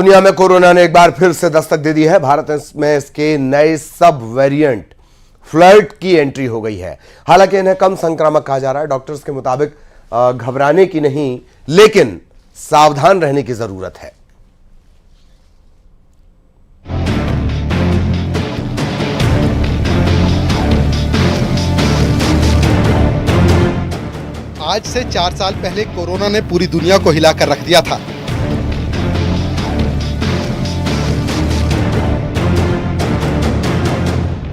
दुनिया में कोरोना ने एक बार फिर से दस्तक दे दी है। भारत में इसके नए सब वेरिएंट फ्लर्ट की एंट्री हो गई है। हालांकि इन्हें कम संक्रामक कहा जा रहा है। डॉक्टर्स के मुताबिक घबराने की नहीं, लेकिन सावधान रहने की जरूरत है। आज से 4 साल पहले कोरोना ने पूरी दुनिया को हिलाकर रख दिया था।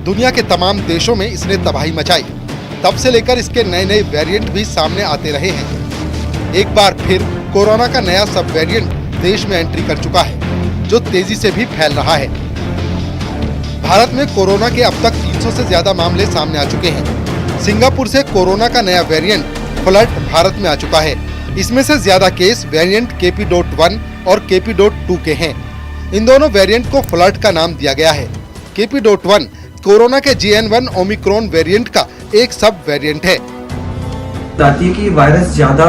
दुनिया के तमाम देशों में इसने तबाही मचाई। तब से लेकर इसके नए नए वेरिएंट भी सामने आते रहे हैं। एक बार फिर कोरोना का नया सब वेरिएंट देश में एंट्री कर चुका है, जो तेजी से भी फैल रहा है। भारत में कोरोना के अब तक 300 से ज्यादा मामले सामने आ चुके हैं। सिंगापुर से कोरोना का नया वेरिएंट फ्लर्ट भारत में आ चुका है। इसमें से ज्यादा केस वेरिएंट KP.1 और KP.2 के हैं। इन दोनों वेरिएंट को फ्लर्ट का नाम दिया गया है। KP.1 कोरोना के JN.1 ओमिक्रॉन वेरिएंट का एक सब वेरिएंट है। बताती है कि वायरस ज्यादा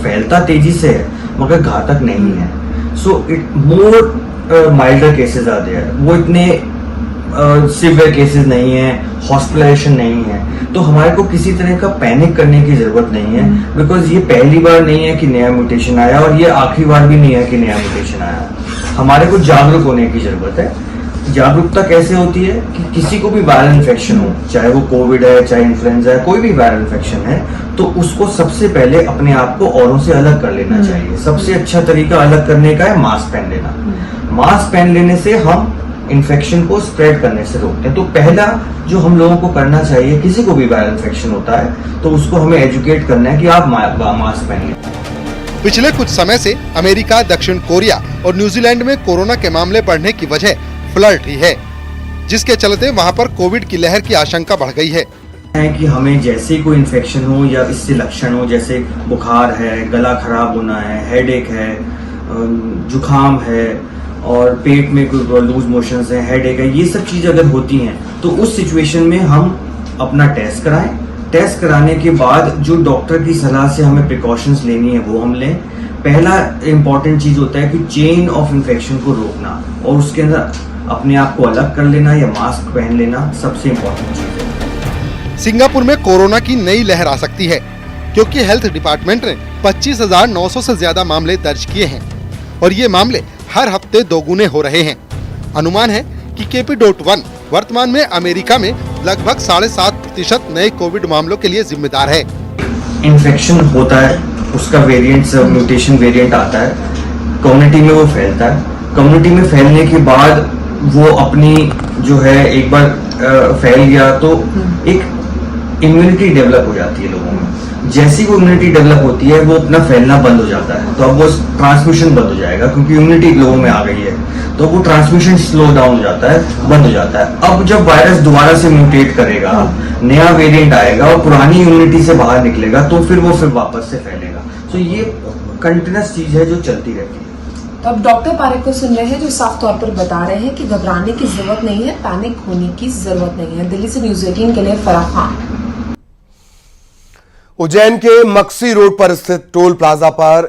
फैलता तेजी से है मगर घातक नहीं है। So it more milder cases are there. वो इतने सिवियर केसेस नहीं है, हॉस्पिटलाइजेशन नहीं है। तो हमारे को किसी तरह का पैनिक करने की जरूरत नहीं है, बिकॉज ये पहली बार नहीं है कि नया म्यूटेशन आया और ये आखिरी बार भी नहीं है कि नया म्यूटेशन आया। हमारे को जागरूक होने की जरूरत है। जागरूकता कैसे होती है कि किसी को भी वायरल इन्फेक्शन हो, चाहे वो कोविड है, चाहे इन्फ्लुएंजा है, कोई भी वायरल इन्फेक्शन है, तो उसको सबसे पहले अपने आप को औरों से अलग कर लेना चाहिए। सबसे अच्छा तरीका अलग करने का है मास्क पहन लेना। मास्क पहन लेने से हम इन्फेक्शन को स्प्रेड करने से रोकते हैं। तो पहला जो हम लोगों को करना चाहिए, किसी को भी वायरल इन्फेक्शन होता है तो उसको हमें एजुकेट करना है कि आप मास्क पहनिए। पिछले कुछ समय से अमेरिका, दक्षिण कोरिया और न्यूजीलैंड में कोरोना के मामले बढ़ने की वजह फ्लर्ट ही है, जिसके चलते वहां पर कोविड की लहर की आशंका बढ़ गई है कि हमें जैसे ही कोई इन्फेक्शन हो या इससे लक्षण हो, जैसे बुखार है, गला खराब होना है, हेडेक है, जुकाम है और पेट में कोई लूज मोशंस है, हेडेक है, ये सब चीज अगर होती हैं तो उस सिचुएशन में हम अपना टेस्ट कराएं। टेस्ट कराने के बाद जो डॉक्टर की सलाह से हमें प्रिकॉशंस लेनी है वो हम लें। पहला इम्पॉर्टेंट चीज होता है कि चेन ऑफ इन्फेक्शन को रोकना और उसके अंदर अपने आप को अलग कर लेना या मास्क पहन लेना सबसे इम्पोर्टेंट चीज है। सिंगापुर में कोरोना की नई लहर आ सकती है, क्योंकि हेल्थ डिपार्टमेंट ने 25,900 से ज्यादा मामले दर्ज किए हैं और ये मामले हर हफ्ते दोगुने हो रहे हैं। अनुमान है कि KP.1 वर्तमान में अमेरिका में लगभग 7.5% नए कोविड मामलों के लिए जिम्मेदार है। इन्फेक्शन होता है, उसका वेरिएंट म्यूटेशन वेरिएंट आता है, कम्युनिटी में वो फैलता है। कम्युनिटी में फैलने के बाद वो अपनी जो है एक बार फैल गया तो एक इम्यूनिटी डेवलप हो जाती है लोगों में। जैसी वो इम्यूनिटी डेवलप होती है वो अपना फैलना बंद हो जाता है, तो अब वो ट्रांसमिशन बंद हो जाएगा क्योंकि इम्यूनिटी लोगों में आ गई है। तो वो ट्रांसमिशन स्लो डाउन हो जाता है, बंद हो जाता है। अब जब वायरस दोबारा से म्यूटेट करेगा, नया वेरिएंट आएगा और पुरानी इम्यूनिटी से बाहर निकलेगा तो फिर वो फिर वापस से फैलेगा। तो ये कंटिन्यूअस चीज है जो चलती रहती है। तो अब डॉक्टर पारेख को सुन रहे हैं, जो साफ तौर पर बता रहे हैं कि घबराने की जरूरत नहीं है, पैनिक होने की जरूरत नहीं है। दिल्ली से न्यूज़ 18 के लिए फराह खान। उज्जैन के मक्सी रोड पर स्थित टोल प्लाजा पर